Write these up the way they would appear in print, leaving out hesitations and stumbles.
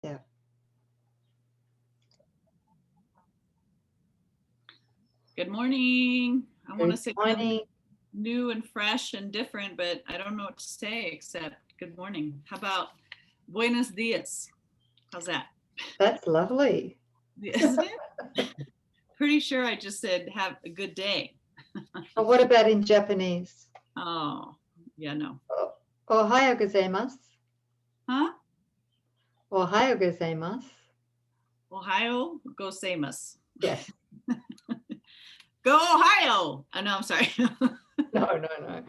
Yeah. Good morning. I want to Good say something morning. new and fresh and different, but I don't know what to say except good morning. How about buenos dias? How's that? That's lovely. Isn't it? Pretty sure I just said have a good day. And what about in Japanese? Oh, yeah, no. Ohayou gozaimasu. Huh? Ohayou gozaimasu. Ohio gozaimasu. Yes. Go Ohio. Oh, no, I'm sorry. No, no, no.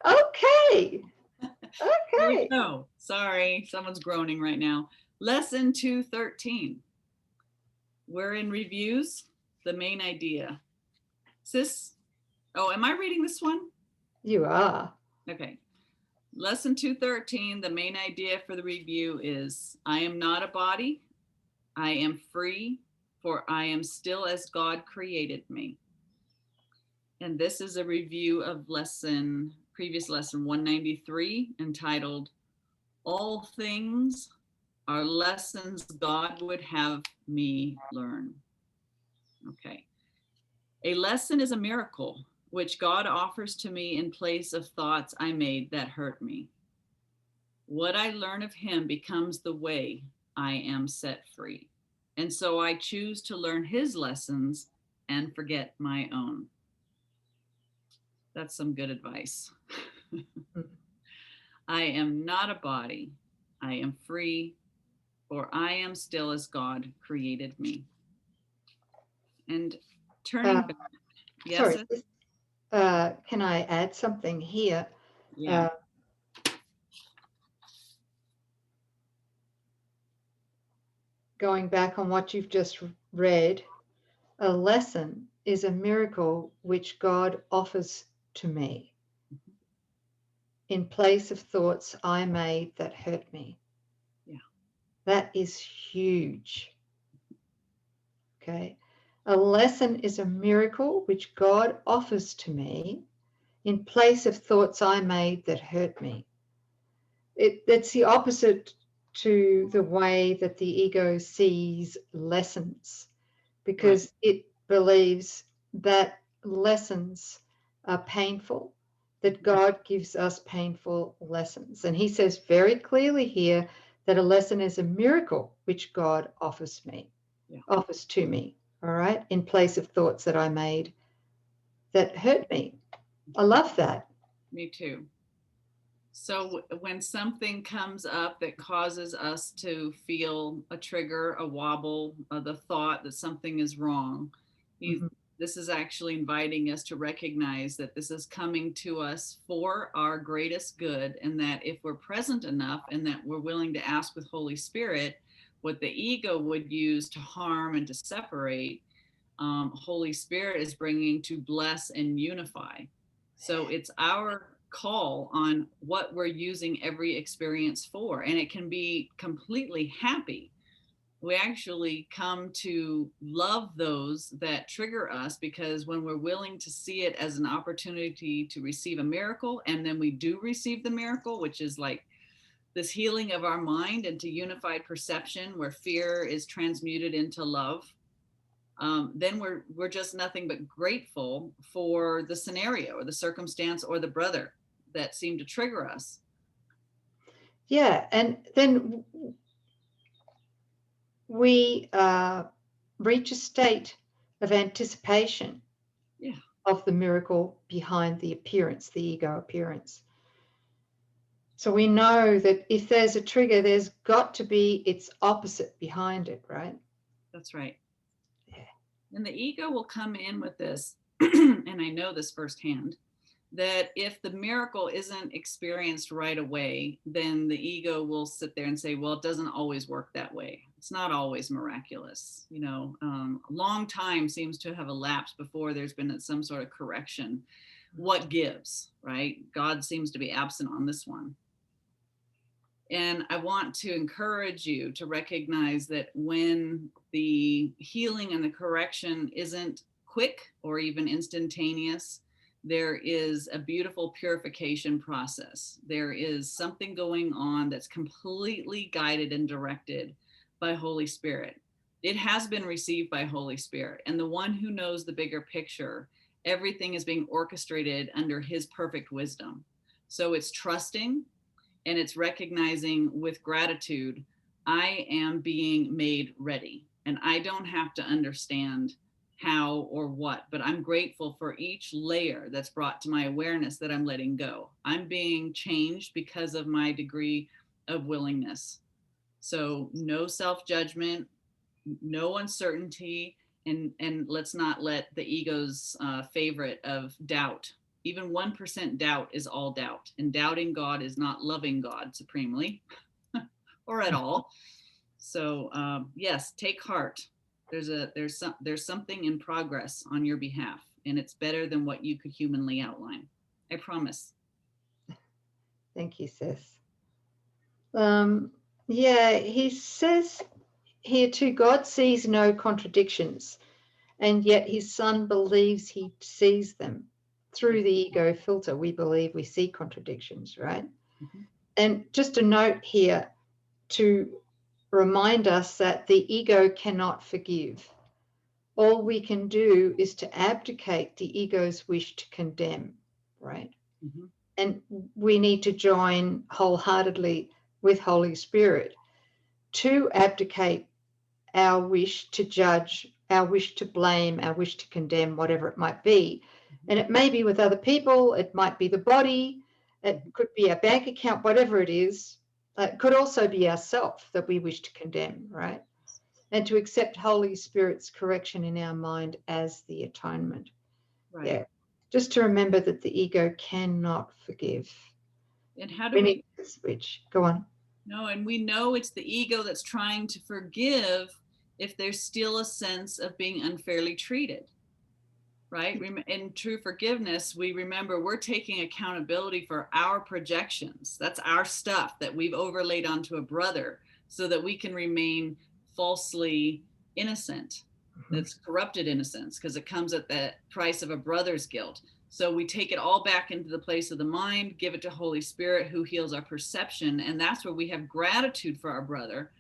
Okay. Here we Okay. go. Sorry, someone's groaning right now. Lesson 213. We're in reviews, the main idea. Sis, oh, am I reading this one? You are. Okay. Lesson 213, the main idea for the review is I am not a body. I am free, for I am still as God created me. And this is a review of previous lesson 193, entitled All Things Are Lessons God Would Have Me Learn. Okay. A lesson is a miracle which God offers to me in place of thoughts I made that hurt me. What I learn of him becomes the way I am set free. And so I choose to learn his lessons and forget my own. That's some good advice. I am not a body. I am free, for I am still as God created me. And turning back, yes, Sorry. Can I add something here? yeah. Going back on what you've just read, a lesson is a miracle which God offers to me in place of thoughts I made that hurt me. Yeah. That is huge. Okay. A lesson is a miracle which God offers to me in place of thoughts I made that hurt me. That's the opposite to the way that the ego sees lessons, because Right. it believes that lessons are painful, that God gives us painful lessons. And he says very clearly here that a lesson is a miracle which God offers me, offers to me, all right, in place of thoughts that I made that hurt me. I love that. Me too. So when something comes up that causes us to feel a trigger, a wobble, the thought that something is wrong, Mhm. this is actually inviting us to recognize that this is coming to us for our greatest good, and that if we're present enough and that we're willing to ask with Holy Spirit what the ego would use to harm and to separate, Holy Spirit is bringing to bless and unify. So it's our call on what we're using every experience for. And it can be completely happy. We actually come to love those that trigger us, because when we're willing to see it as an opportunity to receive a miracle, and then we do receive the miracle, which is like this healing of our mind into unified perception where fear is transmuted into love, then we're just nothing but grateful for the scenario or the circumstance or the brother that seemed to trigger us. Yeah, and then we reach a state of anticipation, Yeah, of the miracle behind the appearance, the ego appearance. So we know that if there's a trigger, there's got to be its opposite behind it, right? that's right. Yeah. And the ego will come in with this, and I know this firsthand, that if the miracle isn't experienced right away, then the ego will sit there and say, well, it doesn't always work that way. It's not always miraculous. A long time seems to have elapsed before there's been some sort of correction. What gives, right? God seems to be absent on this one. And I want to encourage you to recognize that when the healing and the correction isn't quick or even instantaneous, there is a beautiful purification process. There is something going on that's completely guided and directed by Holy Spirit. It has been received by Holy Spirit. And the one who knows the bigger picture, everything is being orchestrated under his perfect wisdom. So it's trusting and it's recognizing with gratitude, I am being made ready. And I don't have to understand how or what, but I'm grateful for each layer that's brought to my awareness that I'm letting go. I'm being changed because of my degree of willingness. So no self-judgment, no uncertainty, and let's not let the ego's favorite of doubt. Even 1% doubt is all doubt, and doubting God is not loving God supremely or at all. So yes, take heart. There's something in progress on your behalf, and it's better than what you could humanly outline. I promise. Thank you, sis. Yeah, he says here too, God sees no contradictions, and yet his son believes he sees them. Through the ego filter, we believe we see contradictions, right? Mm-hmm. And just a note here to remind us that the ego cannot forgive. All we can do is to abdicate the ego's wish to condemn, right? Mm-hmm. And we need to join wholeheartedly with Holy Spirit to abdicate our wish to judge, our wish to blame, our wish to condemn, whatever it might be. And it may be with other people, it might be the body, it could be our bank account, whatever it is. It could also be ourself that we wish to condemn, right? And to accept Holy Spirit's correction in our mind as the atonement. Right. Yeah. Just to remember that the ego cannot forgive. And how do we need to switch? Go on. No, and we know it's the ego that's trying to forgive if there's still a sense of being unfairly treated, right? In true forgiveness, we remember we're taking accountability for our projections. That's our stuff that we've overlaid onto a brother so that we can remain falsely innocent. That's corrupted innocence because it comes at the price of a brother's guilt. So we take it all back into the place of the mind, give it to Holy Spirit who heals our perception. And that's where we have gratitude for our brother.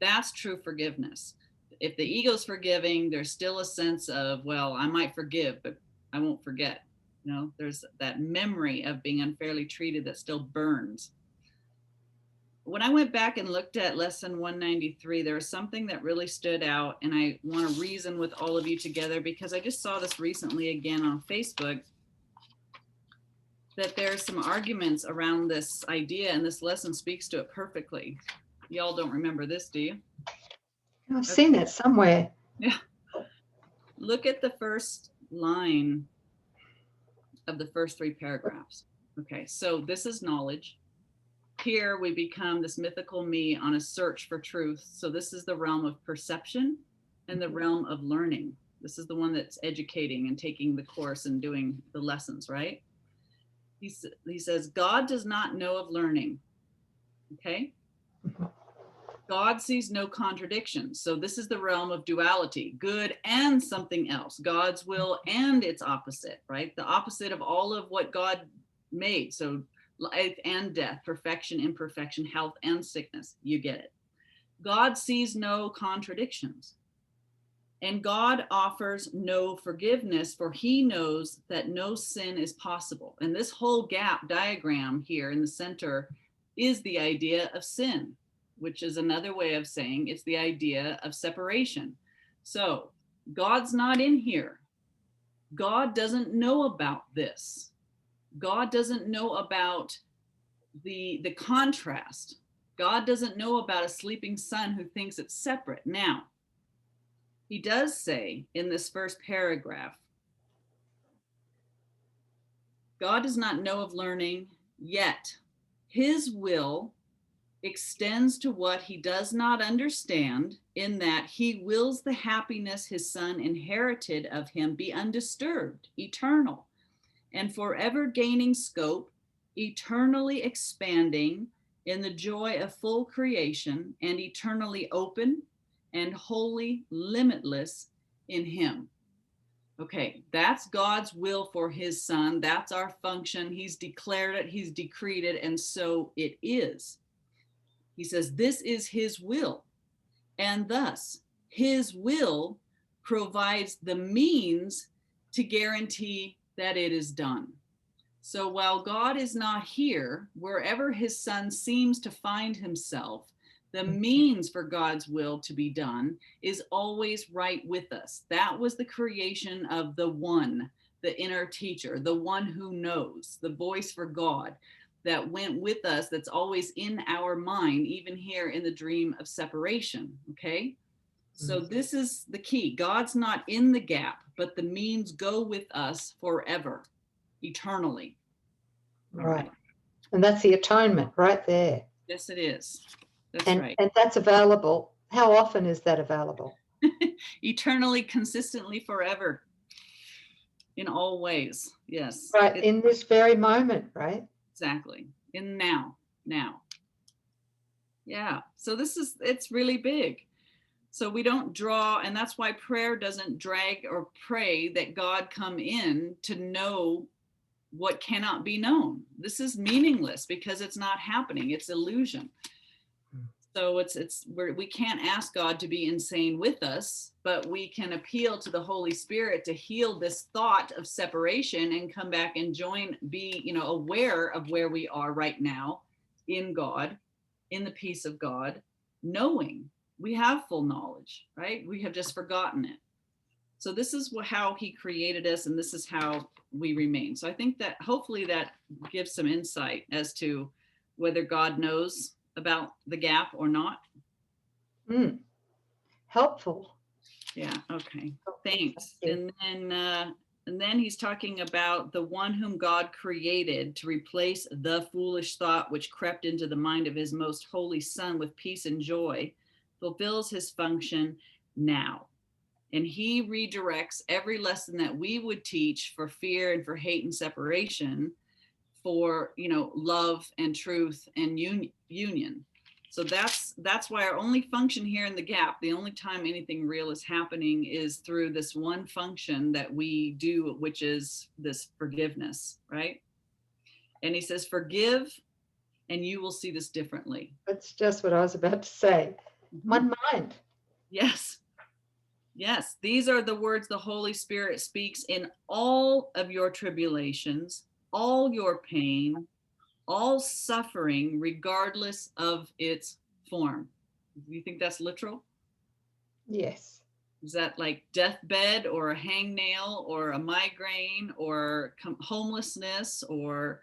That's true forgiveness. If the ego's forgiving, there's still a sense of, well, I might forgive, but I won't forget. You know, there's that memory of being unfairly treated that still burns. When I went back and looked at lesson 193, there was something that really stood out, and I want to reason with all of you together because I just saw this recently again on Facebook, that there's some arguments around this idea, and this lesson speaks to it perfectly. Y'all don't remember this, do you? I've seen that somewhere. Yeah. Look at the first line of the first 3 paragraphs. Okay, so this is knowledge. Here we become this mythical me on a search for truth. So this is the realm of perception and the realm of learning. This is the one that's educating and taking the course and doing the lessons, right? He says, God does not know of learning. Okay? God sees no contradictions. So this is the realm of duality, good and something else, God's will and its opposite, right? The opposite of all of what God made. So life and death, perfection, imperfection, health and sickness. You get it. God sees no contradictions. And God offers no forgiveness, for he knows that no sin is possible. And this whole gap diagram here in the center is the idea of sin, which is another way of saying it's the idea of separation. So God's not in here. God doesn't know about this. God doesn't know about the contrast. God doesn't know about a sleeping son who thinks it's separate. Now, he does say in this first paragraph, God does not know of learning, yet his will extends to what he does not understand, in that he wills the happiness his son inherited of him be undisturbed, eternal, and forever gaining scope, eternally expanding in the joy of full creation, and eternally open and wholly limitless in him. Okay, that's God's will for his son. That's our function. He's declared it, he's decreed it, and so it is. He says, this is his will. And thus, his will provides the means to guarantee that it is done. So while God is not here, wherever his son seems to find himself, the means for God's will to be done is always right with us. That was the creation of the one, the inner teacher, the one who knows, the voice for God that went with us, that's always in our mind, even here in the dream of separation. Okay. So this is the key. God's not in the gap, but the means go with us forever, eternally. Right. And that's the atonement right there. Yes, it is. That's right. And that's available. How often is that available? Eternally, consistently, forever, in all ways. Yes. Right. In this very moment, right? Exactly. In now. Yeah. So it's really big. So we don't draw, and that's why prayer doesn't drag or pray that God come in to know what cannot be known. This is meaningless because it's not happening. It's illusion. So we can't ask God to be insane with us, but we can appeal to the Holy Spirit to heal this thought of separation and come back and be, aware of where we are right now in God, in the peace of God, knowing we have full knowledge, right? We have just forgotten it. So this is how he created us, and this is how we remain. So I think that hopefully that gives some insight as to whether God knows about the gap or not. Helpful. Yeah. Okay. Thanks. And then he's talking about the one whom God created to replace the foolish thought which crept into the mind of his most holy son with peace and joy, fulfills his function now. And he redirects every lesson that we would teach for fear and for hate and separation for, love and truth and union. So that's why our only function here in the gap, the only time anything real is happening is through this one function that we do, which is this forgiveness, right? And he says, forgive and you will see this differently. That's just what I was about to say. One mind. Yes. Yes. These are the words the Holy Spirit speaks in all of your tribulations, all your pain, all suffering, regardless of its form. Do you think that's literal? Yes. Is that like deathbed or a hangnail or a migraine or homelessness or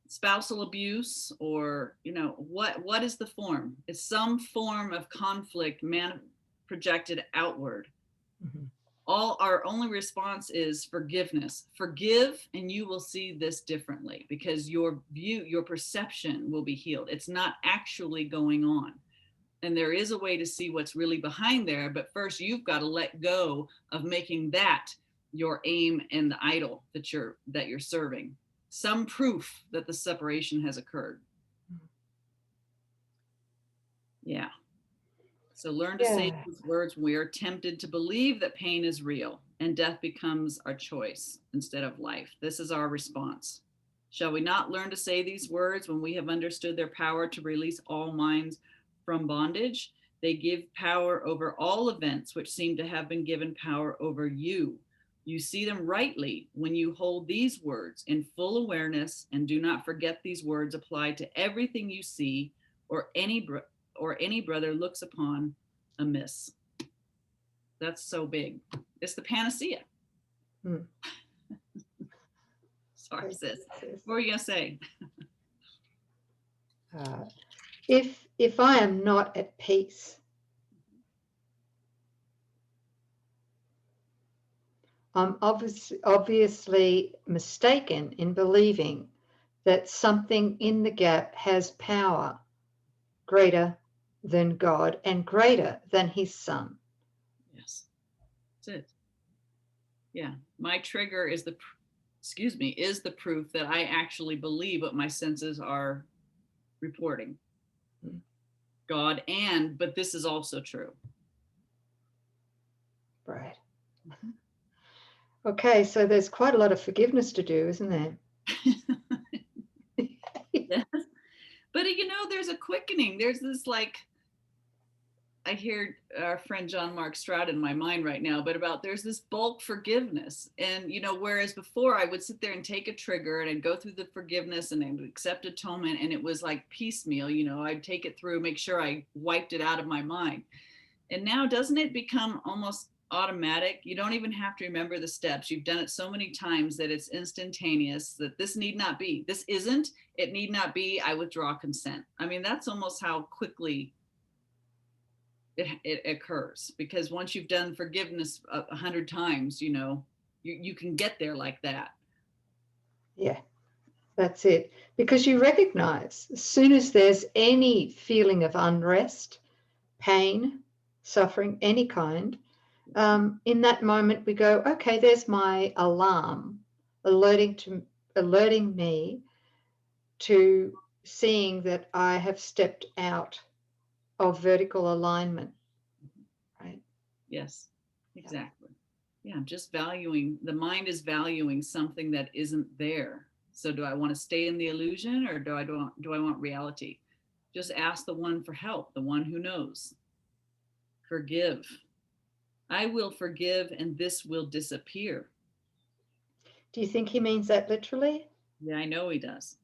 spousal abuse or, what is the form? It's some form of conflict projected outward. Our only response is forgiveness. Forgive and you will see this differently because your perception will be healed. It's not actually going on. And there is a way to see what's really behind there. But first you've got to let go of making that your aim and the idol that you're serving. Some proof that the separation has occurred. Yeah. So learn to say these words when we are tempted to believe that pain is real and death becomes our choice instead of life. This is our response. Shall we not learn to say these words when we have understood their power to release all minds from bondage? They give power over all events which seem to have been given power over you. You see them rightly when you hold these words in full awareness and do not forget these words apply to everything you see or any brother looks upon amiss. That's so big. It's the panacea. Sorry, sis. What were you going to say? If I am not at peace, I'm obviously mistaken in believing that something in the gap has power greater than God and greater than his son. Yes, that's it. Yeah, my trigger is the proof that I actually believe what my senses are reporting. God but this is also true. Right. Okay, so there's quite a lot of forgiveness to do, isn't there? Yes. But there's a quickening. There's this I hear our friend John Mark Stroud in my mind right now, but about there's this bulk forgiveness. And, you know, whereas before I would sit there and take a trigger and I'd go through the forgiveness and I would accept atonement, and it was like piecemeal, you know, I'd take it through, make sure I wiped it out of my mind. And now doesn't it become almost automatic? You don't even have to remember the steps. You've done it so many times that it's instantaneous, that this need not be. This isn't, it need not be. I withdraw consent. I mean, that's almost how quickly it occurs, because once you've done forgiveness 100 times, you know, you can get there like that. Yeah, that's it. Because you recognize as soon as there's any feeling of unrest, pain, suffering, any kind, in that moment we go, okay, there's my alarm alerting me to seeing that I have stepped out of vertical alignment, right? Yes, exactly. Yeah, just valuing, the mind is valuing something that isn't there. So do I want to stay in the illusion, or do I want reality? Just ask the one for help, the one who knows. Forgive. I will forgive and this will disappear. Do you think he means that literally? Yeah, I know he does.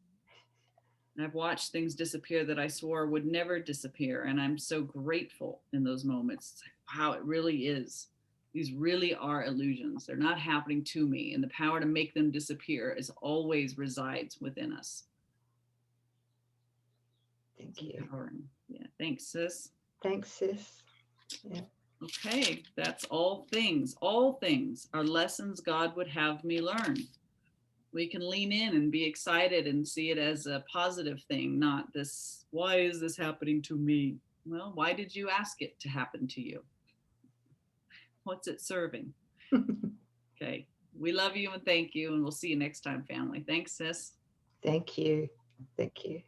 I've watched things disappear that I swore would never disappear. And I'm so grateful in those moments. It's like, wow, it really is. These really are illusions. They're not happening to me. And the power to make them disappear is always resides within us. Thank you. Empowering. Yeah. Thanks, sis. Thanks, sis. Yeah. Okay. That's all things. All things are lessons God would have me learn. We can lean in and be excited and see it as a positive thing, not this, why is this happening to me? Well, why did you ask it to happen to you? What's it serving? Okay. We love you and thank you. And we'll see you next time, family. Thanks, sis. Thank you. Thank you.